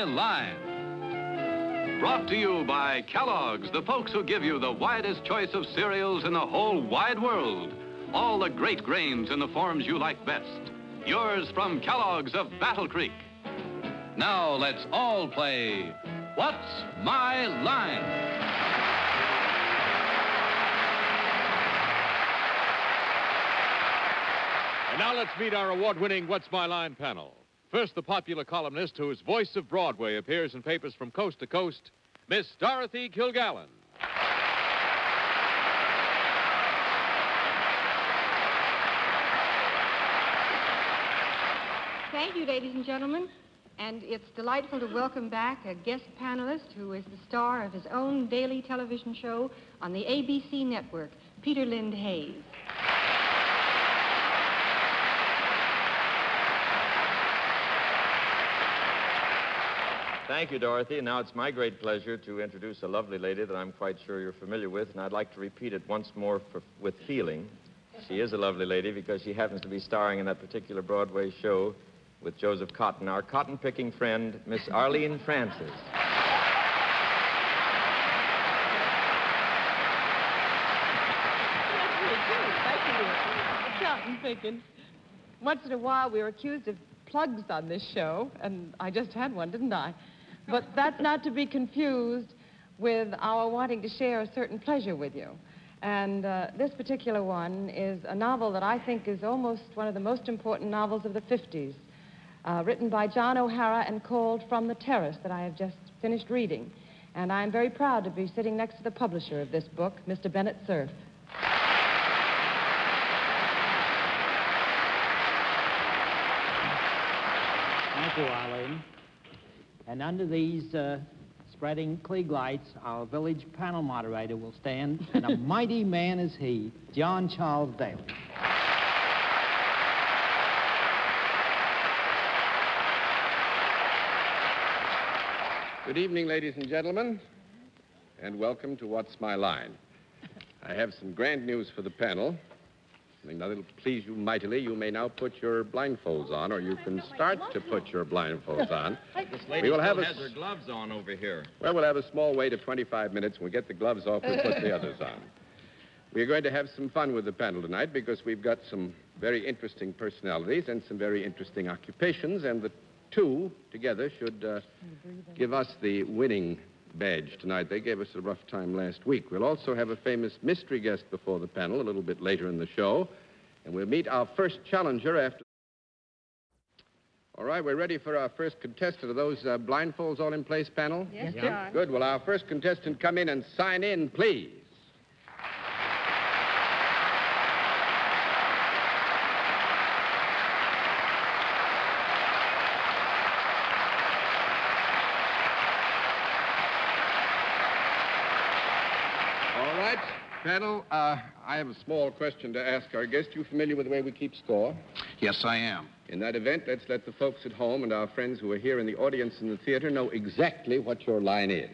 Line. Brought to you by Kellogg's, the folks who give you the widest choice of cereals in the whole wide world. All the great grains in the forms you like best. Yours from Kellogg's of Battle Creek. Now let's all play What's My Line? And now let's meet our award-winning What's My Line panel. First, the popular columnist whose voice of Broadway appears in papers from coast to coast, Miss Dorothy Kilgallen. Thank you, ladies and gentlemen. And it's delightful to welcome back a guest panelist who is the star of his own daily television show on the ABC network, Peter Lind Hayes. Thank you, Dorothy. And now it's my great pleasure to introduce a lovely lady that I'm quite sure you're familiar with, and I'd like to repeat it once more with feeling. She is a lovely lady because she happens to be starring in that particular Broadway show with Joseph Cotton, our cotton-picking friend, Miss Arlene Francis. Cotton-picking. Once in a while, we were accused of plugs on this show, and I just had one, didn't I? But that's not to be confused with our wanting to share a certain pleasure with you. And this particular one is a novel that I think is almost one of the most important novels of the 50s, written by John O'Hara and called From the Terrace, that I have just finished reading. And I'm very proud to be sitting next to the publisher of this book, Mr. Bennett, Cerf. Thank you, Arlene. And under these spreading Klieg lights, our village panel moderator will stand, and a mighty man is he, John Charles Daly. Good evening, ladies and gentlemen, and welcome to What's My Line. I have some grand news for the panel. Something that'll please you mightily. You may now put your blindfolds on, or you can start to put your blindfolds on. This lady still has her gloves on over here. Well, we'll have a small wait of 25 minutes. When we get the gloves off, we'll put the others on. We're going to have some fun with the panel tonight because we've got some very interesting personalities and some very interesting occupations, and the two together should give us the winning badge tonight. They gave us a rough time last week. We'll also have a famous mystery guest before the panel a little bit later in the show, and we'll meet our first challenger after. All right, we're ready for our first contestant. Are those blindfolds all in place, panel? Yes, John. Good. Will our first contestant come in and sign in, please? Panel, I have a small question to ask our guest. You familiar with the way we keep score? Yes, I am. In that event, let's let the folks at home and our friends who are here in the audience in the theater know exactly what your line is.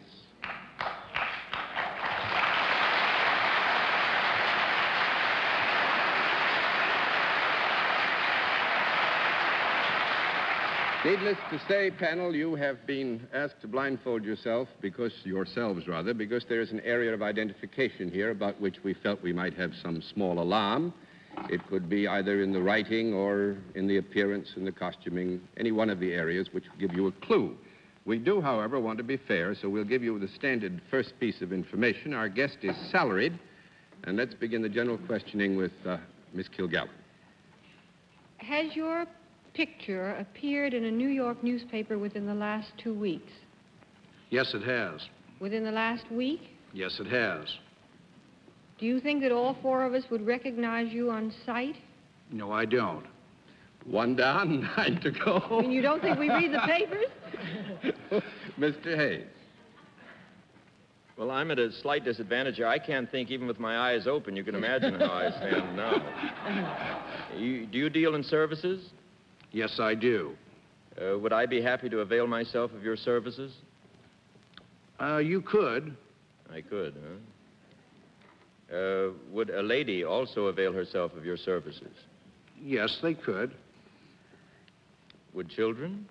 Needless to say, panel, you have been asked to blindfold yourselves because there is an area of identification here about which we felt we might have some small alarm. It could be either in the writing or in the appearance, in the costuming, any one of the areas which will give you a clue. We do, however, want to be fair, so we'll give you the standard first piece of information. Our guest is salaried, and let's begin the general questioning with Miss Kilgallen. Has your picture appeared in a New York newspaper within the last 2 weeks? Yes, it has. Within the last week? Yes, it has. Do you think that all four of us would recognize you on sight? No, I don't. One down, 9 to go. I mean, you don't think we read the papers? Mr. Hayes. Well, I'm at a slight disadvantage here. I can't think even with my eyes open. You can imagine how I stand now. Do you deal in services? Yes, I do. Would I be happy to avail myself of your services? You could. I could, huh? Would a lady also avail herself of your services? Yes, they could. Would children?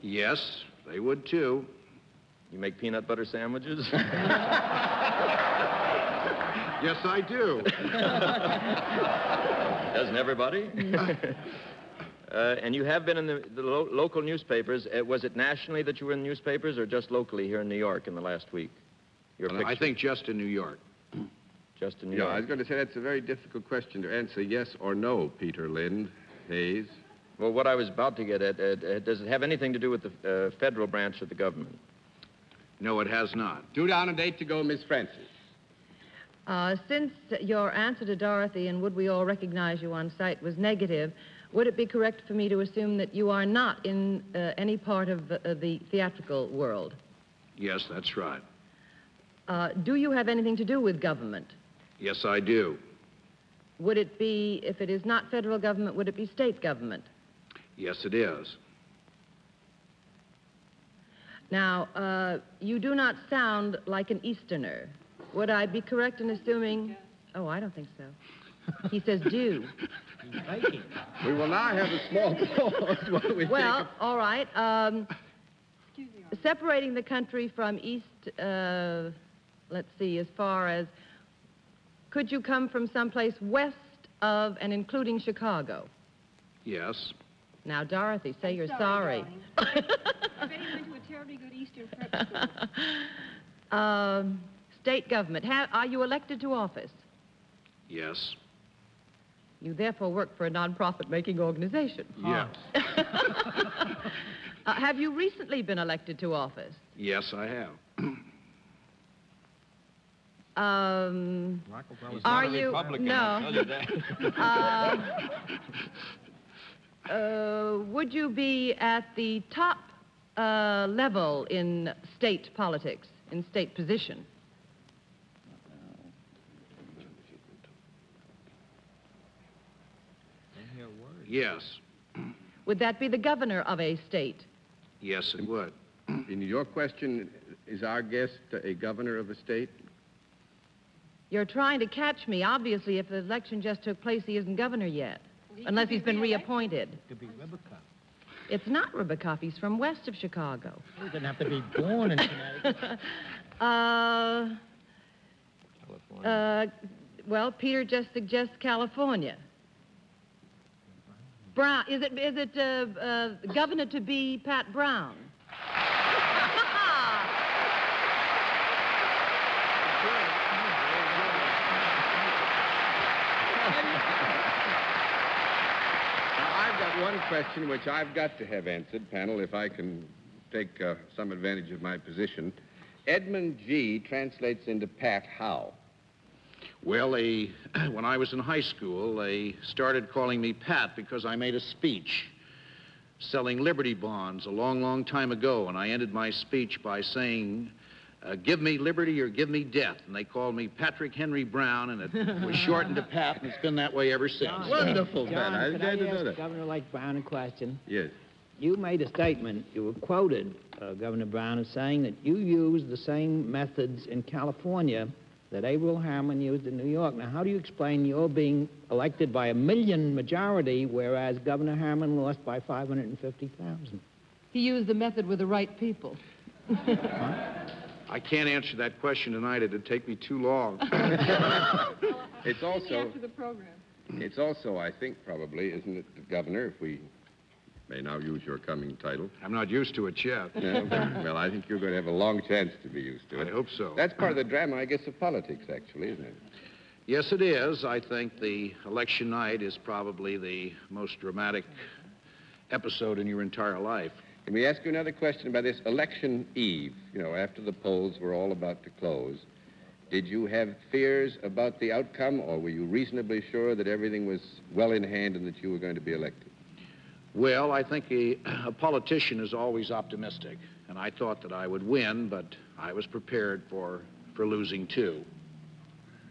Yes, They would, too. You make peanut butter sandwiches? Yes, I do. Doesn't everybody? And you have been in the local newspapers. Was it nationally that you were in newspapers or just locally here in New York in the last week? Well, I think just in New York. Just in New York. Yeah, I was going to say that's a very difficult question to answer, yes or no, Peter Lind, Hayes. Well, what I was about to get at, does it have anything to do with the federal branch of the government? No, it has not. 2 down and 8 to go, Miss Francis. Since your answer to Dorothy and would we all recognize you on sight was negative, would it be correct for me to assume that you are not in any part of the theatrical world? Yes, that's right. Do you have anything to do with government? Yes, I do. Would it be, if it is not federal government, would it be state government? Yes, it is. Now, you do not sound like an Easterner. Would I be correct in assuming... Oh, I don't think so. He says do. He's faking. We will now have a small pause while we Well, all right. Separating the country from east, let's see, as far as... Could you come from someplace west of and including Chicago? Yes. Now, Dorothy, say you're sorry. I bet he went to a terribly good Eastern prep school. State government. Are you elected to office? Yes. You therefore work for a non-profit-making organization. Yes. Have you recently been elected to office? Yes, I have. Are you... No. Would you be at the top level in state politics, in state position? Yes. Would that be the governor of a state? Yes, it would. In your question, is our guest a governor of a state? You're trying to catch me. Obviously, if the election just took place, he isn't governor yet. Unless he's been reappointed. It could be Ribicoff. It's not Ribicoff. He's from west of Chicago. He doesn't have to be born in Connecticut. Well, Peter just suggests California. Brown. Is it governor to be Pat Brown? One question which I've got to have answered, panel, if I can take some advantage of my position. Edmund G. translates into Pat how? Well, when I was in high school, they started calling me Pat because I made a speech selling Liberty bonds a long, long time ago, and I ended my speech by saying, give me liberty or give me death. And they called me Patrick Henry Brown, and it was shortened to Pat, and it's been that way ever since. John, Wonderful, John, Pat. I was glad to know ask that. Governor like Brown a question? Yes. You made a statement, you were quoted, Governor Brown, as saying that you used the same methods in California that Averell Harriman used in New York. Now, how do you explain your being elected by a million majority, whereas Governor Harriman lost by 550,000? He used the method with the right people. I can't answer that question tonight. It'd take me too long. It's also... After the program. It's also, I think, probably, isn't it, Governor, if we may now use your coming title. I'm not used to it yet. No? Well, I think you're going to have a long chance to be used to it. I hope so. That's part of the drama, I guess, of politics, actually, isn't it? Yes, it is. I think the election night is probably the most dramatic episode in your entire life. Can we ask you another question about this election eve? You know, after the polls were all about to close, did you have fears about the outcome, or were you reasonably sure that everything was well in hand and that you were going to be elected? Well, I think a politician is always optimistic, and I thought that I would win, but I was prepared for losing, too.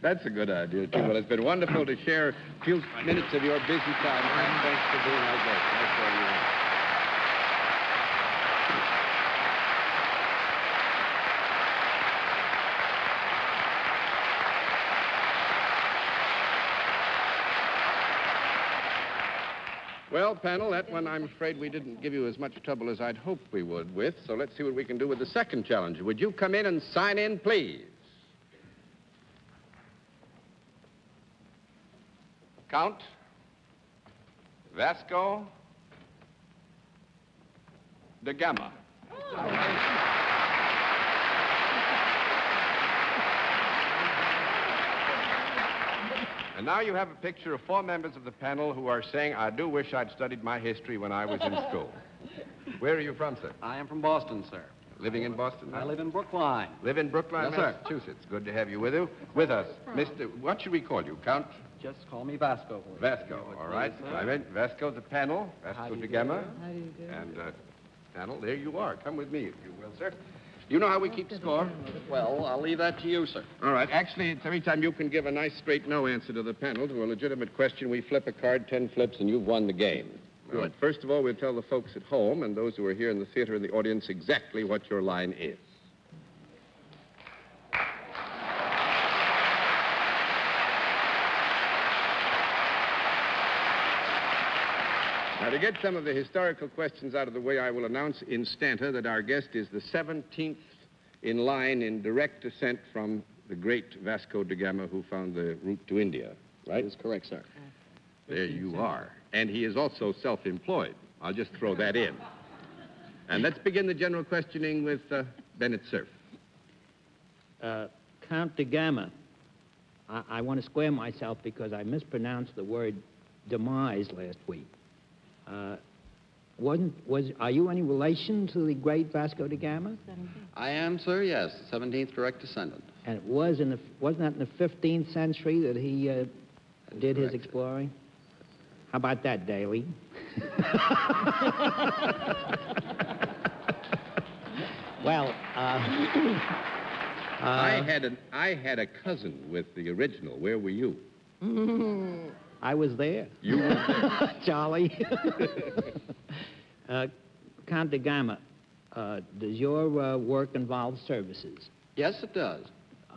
That's a good idea, too. Well, it's been wonderful to share a few minutes of your busy time. Thanks for being our guest. Nice to have you in. Well, panel, that one I'm afraid we didn't give you as much trouble as I'd hoped we would with, so let's see what we can do with the second challenger. Would you come in and sign in, please? Count Vasco da Gama. And now you have a picture of 4 members of the panel who are saying, I do wish I'd studied my history when I was in school. Where are you from, sir? I am from Boston, sir. Living in Boston? I live in Brookline. Live in Brookline, Yes, sir. Massachusetts. Good to have you with us. Mr. What should we call you? Count? Just call me Vasco. please. Vasco. All right. I meant Vasco the panel. Vasco da Gama. How do you do? And, panel, there you are. Come with me, if you will, sir. You know how we keep score? Well, I'll leave that to you, sir. All right. Actually, it's every time you can give a nice straight no answer to the panel to a legitimate question, we flip a card, 10 flips, and you've won the game. Well, Good. first of all, we'll tell the folks at home and those who are here in the theater and the audience exactly what your line is. Now, to get some of the historical questions out of the way, I will announce instanter that our guest is the 17th in line in direct descent from the great Vasco da Gama who found the route to India, right? That is correct, sir. There you are. And he is also self-employed. I'll just throw that in. And let's begin the general questioning with Bennett Cerf. Count da Gama. I want to square myself because I mispronounced the word demise last week. Are you any relation to the great Vasco da Gama? I am, sir, yes. 17th direct descendant. And it was wasn't that in the 15th century that he did his exploring? How about that, Daly? Well, I had a cousin with the original. Where were you? I was there. You were there. Charlie. Count da Gama, does your work involve services? Yes, it does.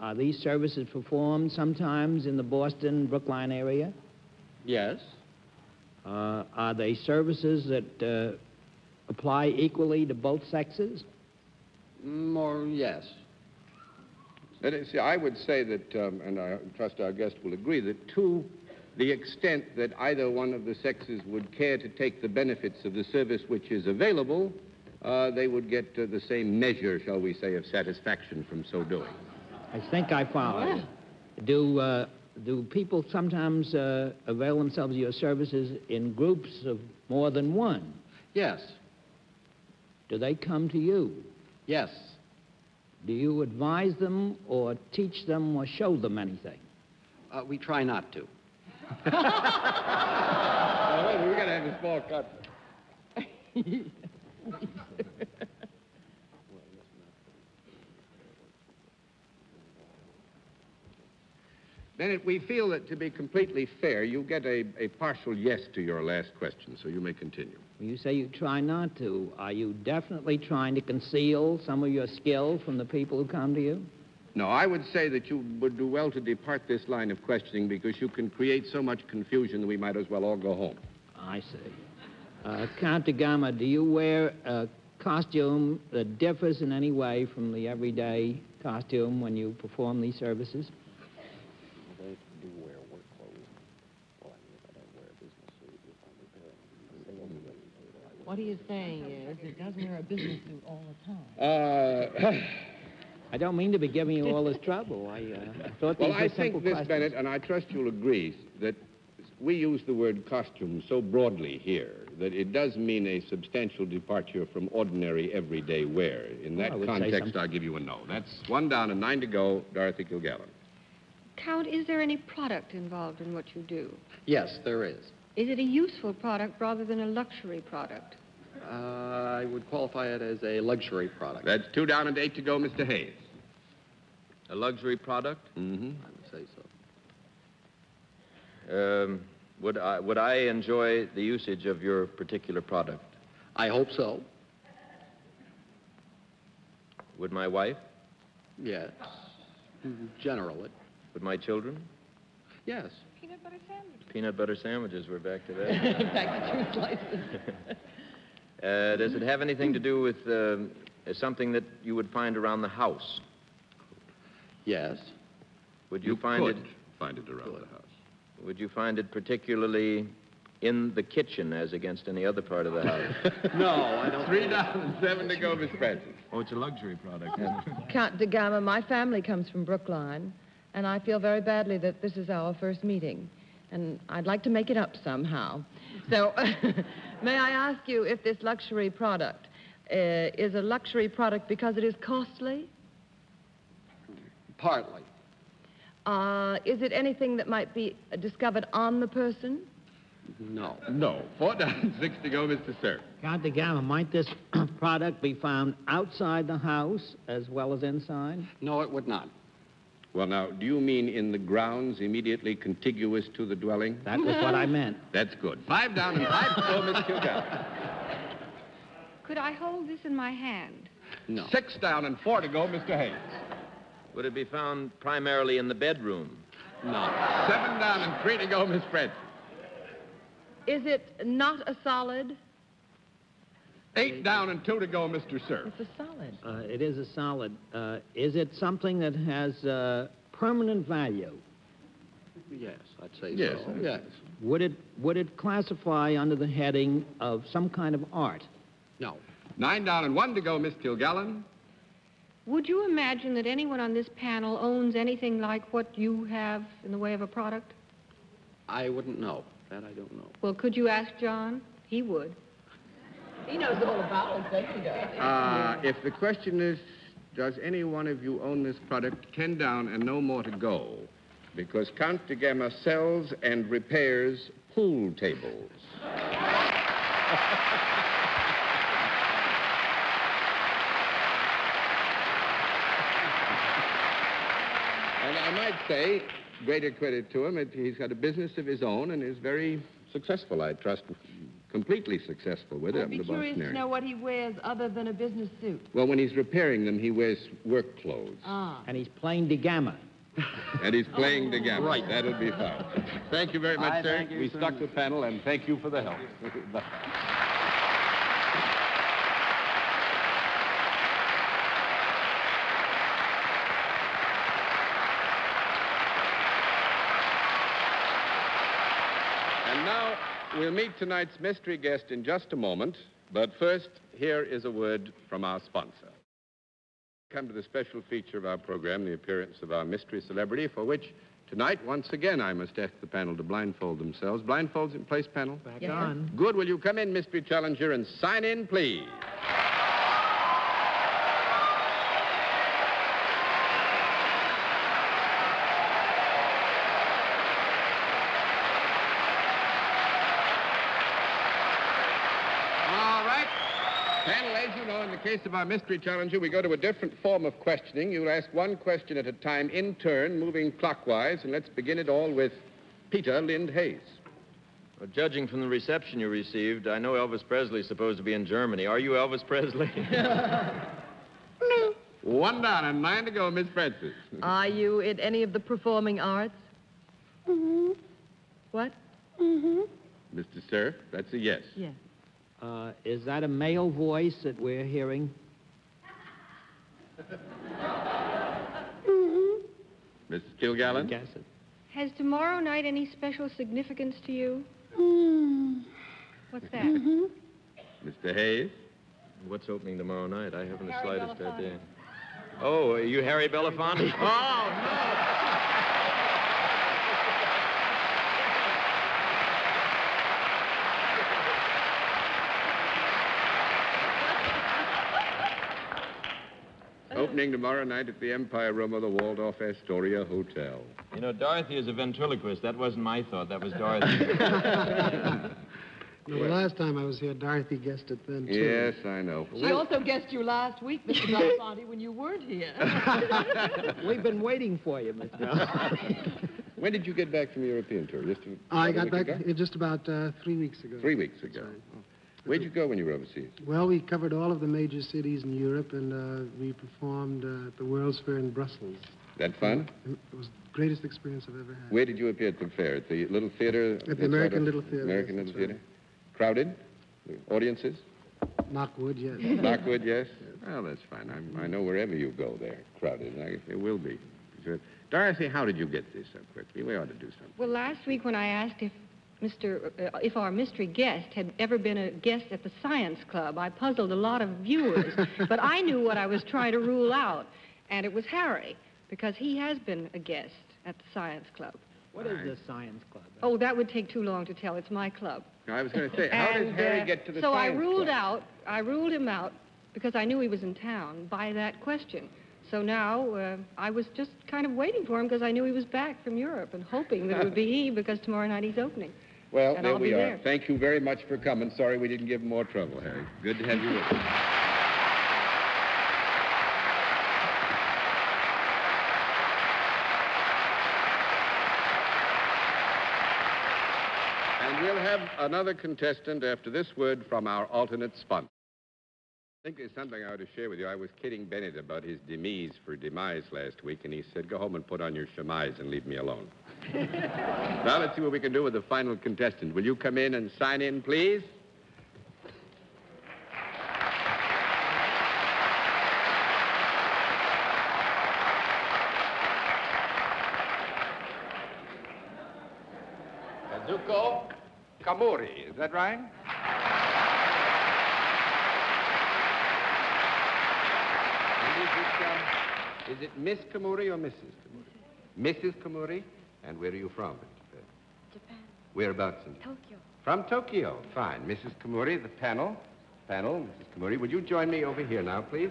Are these services performed sometimes in the Boston, Brookline area? Yes. Are they services that apply equally to both sexes? Or yes. See, I would say that, and I trust our guest will agree, that to the extent that either one of the sexes would care to take the benefits of the service which is available, they would get the same measure, shall we say, of satisfaction from so doing. I think I follow. Do people sometimes avail themselves of your services in groups of more than one? Yes. Do they come to you? Yes. Do you advise them or teach them or show them anything? We try not to. We're going to have a small cut. Bennett, we feel that to be completely fair, you get a partial yes to your last question, so you may continue. When you say you try not to, are you definitely trying to conceal some of your skill from the people who come to you? No, I would say that you would do well to depart this line of questioning because you can create so much confusion that we might as well all go home. I see. Count da Gama, do you wear a costume that differs in any way from the everyday costume when you perform these services? They do wear work clothes. Well, I mean, if I don't wear a business suit, if I'm repairing. What he is saying is it doesn't wear a business suit all the time. I don't mean to be giving you all this trouble. I thought these Well, were I simple think this, questions. Bennett, and I trust you'll agree, that we use the word costume so broadly here that it does mean a substantial departure from ordinary everyday wear. In that I would say context, something. I'll give you a no. That's 1 down and 9 to go, Dorothy Kilgallen. Count, is there any product involved in what you do? Yes, there is. Is it a useful product rather than a luxury product? I would qualify it as a luxury product. That's 2 down and 8 to go, Mr. Hayes. A luxury product? Mm-hmm. I would say so. Would I enjoy the usage of your particular product? I hope so. Would my wife? Yes. Generally. Would my children? Yes. Peanut butter sandwich. Peanut butter sandwiches, we're back to that. Back to 2 slices. Does it have anything to do with something that you would find around the house? Yes. Would you find it? Find it around the house. Would you find it particularly in the kitchen as against any other part of the house? No, I don't. $3.07 to go, Miss Francis. Oh, it's a luxury product, isn't it? Count de Gamma, my family comes from Brookline, and I feel very badly that this is our first meeting, and I'd like to make it up somehow. So, may I ask you if this luxury product is a luxury product because it is costly? Partly. Is it anything that might be discovered on the person? No. No. $4.06 to go, Mr. Cerf. Count de Gamma, might this product be found outside the house as well as inside? No, it would not. Well, now, do you mean in the grounds immediately contiguous to the dwelling? That was what I meant. That's good. 5 down and 5 to go, Miss Kilgallen. Could I hold this in my hand? No. 6 down and 4 to go, Mr. Hayes. Would it be found primarily in the bedroom? No. 7 down and 3 to go, Miss Francis. Is it not a solid? 8 down and 2 to go, Mr. Cerf. It's a solid. It is a solid. Is it something that has permanent value? Yes, I'd say Yes, so. yes. Would it classify under the heading of some kind of art? No. 9 down and 1 to go, Miss Kilgallen. Would you imagine that anyone on this panel owns anything like what you have in the way of a product? I wouldn't know. That I don't know. Well, could you ask John? He would. He knows all about it, doesn't he? If the question is, does any one of you own this product, 10 down and no more to go, because Count de Gamma sells and repairs pool tables. And I might say, greater credit to him, he's got a business of his own and is very successful, I trust. Completely successful with it. I'd be curious to know what he wears other than a business suit. Well, when he's repairing them, he wears work clothes. And he's playing de Gamma. And he's playing the gamut. Right. That'll be fine. Thank you very much, sir. Thank you, We sir. stuck the panel, and thank you for the help. And now we'll meet tonight's mystery guest in just a moment. But first, here is a word from our sponsor. Come to the special feature of our program, the appearance of our mystery celebrity, for which tonight, once again, I must ask the panel to blindfold themselves. Blindfolds in place, panel? Back Yes, sir. on. Good. Will you come in, mystery challenger, and sign in, please? All right. Panel, as you know, in the case of our mystery challenger, we go to a different form of questioning. You'll ask one question at a time in turn, moving clockwise, and let's begin it all with Peter Lind Hayes. Well, judging from the reception you received, I know Elvis Presley's supposed to be in Germany. Are you Elvis Presley? One down and 9 to go, Miss Francis. Are you in any of the performing arts? Mm-hmm. What? Mm-hmm. Mr. Cerf, that's a yes. Yes. Is that a male voice that we're hearing? Mm-hmm. Mrs. Kilgallen? Guess it. Has tomorrow night any special significance to you? Mm. What's that? Mm-hmm. Mr. Hayes? What's opening tomorrow night? I haven't the Harry slightest Belafonte. idea. Oh, are you Harry Belafonte? Opening tomorrow night at the Empire Room of the Waldorf Astoria Hotel. You know, Dorothy is a ventriloquist. That wasn't my thought. That was Dorothy. No, the last time I was here, Dorothy guessed it then, too. Yes, I know. She also guessed you last week, Mr. Belafonte, when you weren't here. We've been waiting for you, Mr. When did you get back from your European tour? I about a got week back ago? just about 3 weeks ago. 3 weeks ago. That's right. Where'd you go when you were overseas? Well, we covered all of the major cities in Europe, and we performed at the World's Fair in Brussels. That fun? It was the greatest experience I've ever had. Where did you appear at the fair? At the little theater? At the American Little Theater. American yes, Little that's Theater? Crowded? Audiences? right. Knockwood, yes. Lockwood, yes? Well, that's fine. I know wherever you go there, crowded. I guess it will be. Sure. Dorothy, how did you get this so quickly? We ought to do something. Well, last week when I asked if our mystery guest had ever been a guest at the Science Club, I puzzled a lot of viewers. But I knew what I was trying to rule out, and it was Harry, because he has been a guest at the Science Club. What is the Science Club? Oh, that would take too long to tell. It's my club. I was going to say, how did Harry get to the so Science Club? I ruled him out because I knew he was in town by that question. So now I was just kind of waiting for him because I knew he was back from Europe and hoping that it would be he because tomorrow night he's opening. Well, and there I'll we be are. there. Thank you very much for coming. Sorry we didn't give him more trouble, Harry. Good to have you with us. And we'll have another contestant after this word from our alternate sponsor. I think there's something I ought to share with you. I was kidding Bennett about his demise last week, and he said, go home and put on your chemise and leave me alone. Now, let's see what we can do with the final contestant. Will you come in and sign in, please? Kazuko Kamuri, is that right? And is it Miss Kamuri or Mrs. Kamuri? Mrs. Kamuri? And where are you from? Japan. Whereabouts in Tokyo. From Tokyo. Fine. Mrs. Kamuri, the panel, Mrs. Kamuri, would you join me over here now, please?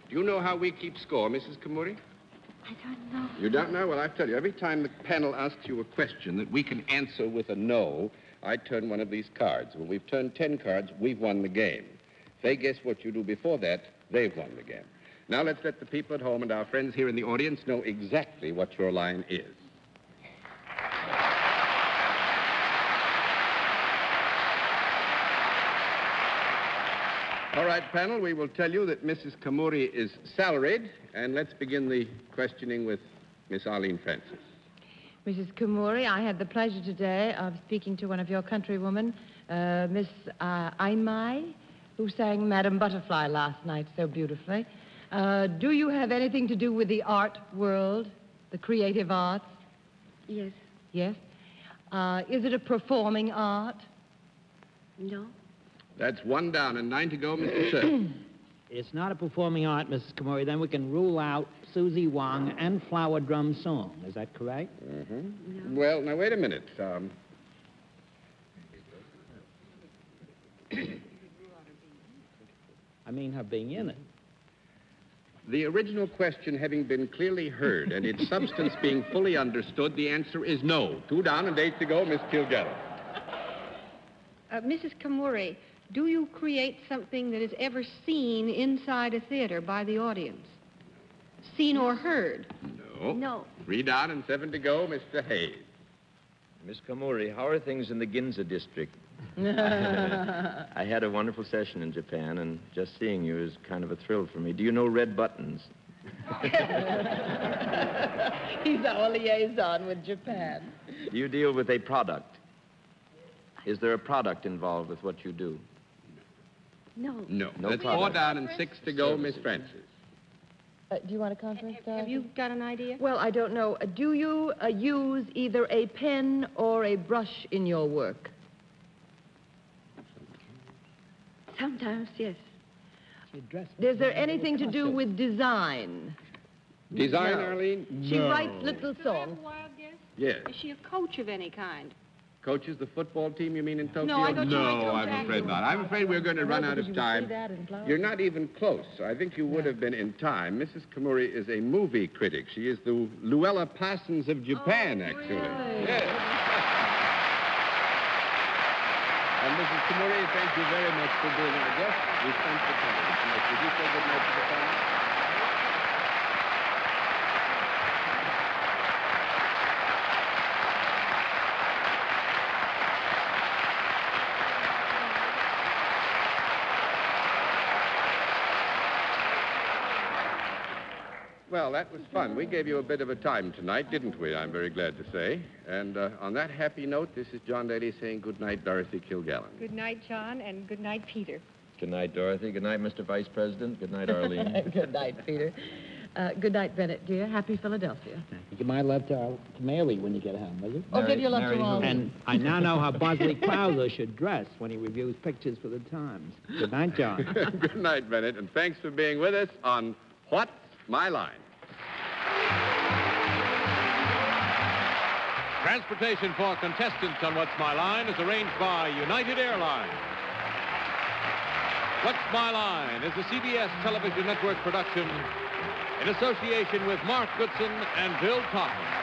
Do you know how we keep score, Mrs. Kamuri? I don't know. You don't know? Well, I tell you, every time the panel asks you a question that we can answer with a no, I turn one of these cards. When we've turned 10 cards, we've won the game. If they guess what you do before that, they've won the game. Now let's let the people at home and our friends here in the audience know exactly what your line is. All right, panel, we will tell you that Mrs. Kamuri is salaried, and let's begin the questioning with Miss Arlene Francis. Mrs. Kamuri, I had the pleasure today of speaking to one of your countrywomen, Miss Ainmai, who sang Madame Butterfly last night so beautifully. Do you have anything to do with the art world, the creative arts? Yes. Yes? Is it a performing art? No. That's 1 down and 9 to go, Mr. Cerf. It's not a performing art, Mrs. Kamori. Then we can rule out Susie Wong and Flower Drum Song. Is that correct? Mm-hmm. No. Well, now, wait a minute. I mean her being in it. The original question having been clearly heard and its substance being fully understood, the answer is no. 2 down and 8 to go, Miss Kilgallen. Mrs. Kamuri, do you create something that is ever seen inside a theater by the audience? Seen or heard? No. No. 3 down and 7 to go, Mr. Hayes. Miss Kamuri, how are things in the Ginza district? I had a wonderful session in Japan, and just seeing you is kind of a thrill for me. Do you know Red Buttons? He's our liaison with Japan. Do you deal with a product? Is there a product involved with what you do? No. No. No That's product. 4 down and 6 to go, Miss Francis. Do you want a conference? Have you got an idea? Well, I don't know. Do you use either a pen or a brush in your work? Sometimes, yes. Is there anything to do with design? Design, No. Arlene? She writes little songs. Yes. Is she a coach of any kind? Coaches the football team, you mean, in Tokyo? No, I thought you might No, coach I'm afraid acting. not. I'm afraid we're going to run out because of you would time. see that in flowers. You're not even close. I think you would have been in time. Mrs. Kamuri is a movie critic. She is the Luella Parsons of Japan, actually. really? Yes. And Mrs. Kamuri, thank you very much for being our guest. We thank the panel. Would you say good night to the panel? Well, that was fun. We gave you a bit of a time tonight, didn't we? I'm very glad to say. And on that happy note, this is John Daly saying good night, Dorothy Kilgallen. Good night, John, and good night, Peter. Good night, Dorothy. Good night, Mr. Vice President. Good night, Arlene. Good night, Peter. Good night, Bennett, dear. Happy Philadelphia. Give my love to Mary when you get home, will you? Oh, give your love Mary to all. who? And I now know how Bosley Crowther should dress when he reviews pictures for the Times. Good night, John. Good night, Bennett, and thanks for being with us on What's My Line? Transportation for contestants on What's My Line is arranged by United Airlines. What's My Line is a CBS television network production in association with Mark Goodson and Bill Topham.